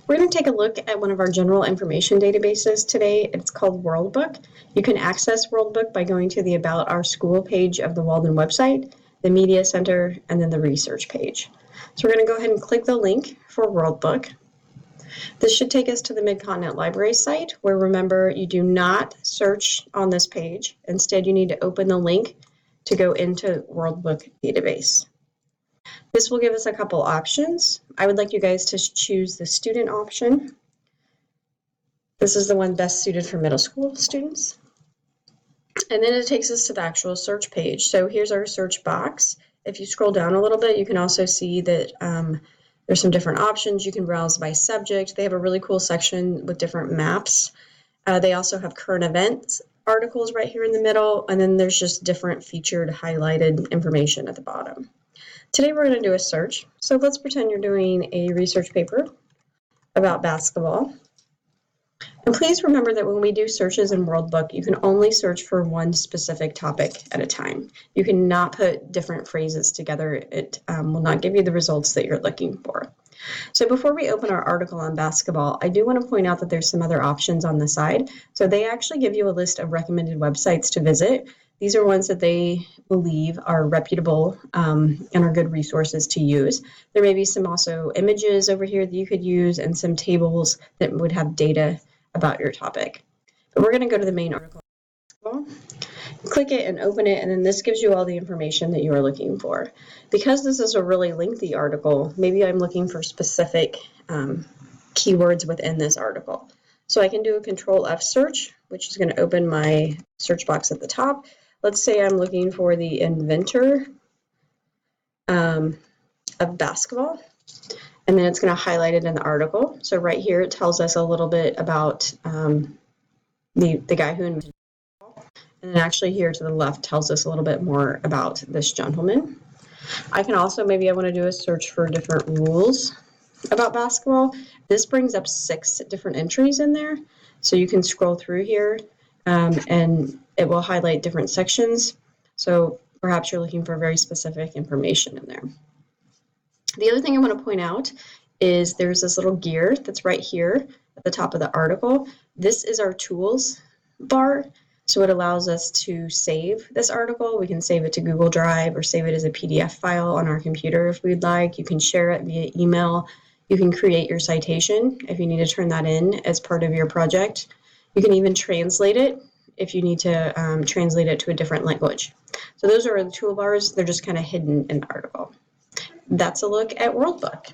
We're going to take a look at one of our general information databases today. It's called WorldBook. You can access WorldBook by going to the About Our School page of the Walden website, the Media Center, and then the Research page. So we're going to go ahead and click the link for WorldBook. This should take us to the Mid-Continent Library site, where remember, you do not search on this page. Instead, you need to open the link to go into WorldBook database. This will give us a couple options. I would like you guys to choose the student option. This is the one best suited for middle school students. And then it takes us to the actual search page. So here's our search box. If you scroll down a little bit, you can also see that there's some different options. You can browse by subject. They have a really cool section with different maps. They also have current events articles right here in the middle, and then there's just different featured highlighted information at the bottom. Today we're going to do a search. So let's pretend you're doing a research paper about basketball. And please remember that when we do searches in WorldBook, you can only search for one specific topic at a time. You cannot put different phrases together. It will not give you the results that you're looking for. So before we open our article on basketball, I do want to point out that there's some other options on the side. So they actually give you a list of recommended websites to visit. These are ones that they believe are reputable and are good resources to use. There may be some also images over here that you could use and some tables that would have data about your topic. But we're going to go to the main article. Click it and open it, and then this gives you all the information that you are looking for. Because this is a really lengthy article, maybe I'm looking for specific keywords within this article. So I can do a Control F search, which is going to open my search box at the top. Let's say I'm looking for the inventor of basketball, and then it's going to highlight it in the article. So right here it tells us a little bit about the guy who invented basketball, and then actually here to the left tells us a little bit more about this gentleman. I can also, maybe I want to do a search for different rules about basketball. This brings up 6 different entries in there, so you can scroll through here and it will highlight different sections. So perhaps you're looking for very specific information in there. The other thing I want to point out is there's this little gear that's right here at the top of the article. This is our tools bar. So it allows us to save this article. We can save it to Google Drive or save it as a PDF file on our computer if we'd like. You can share it via email. You can create your citation if you need to turn that in as part of your project. You can even translate it if you need to translate it to a different language. So those are the toolbars. They're just kind of hidden in the article. That's a look at WorldBook.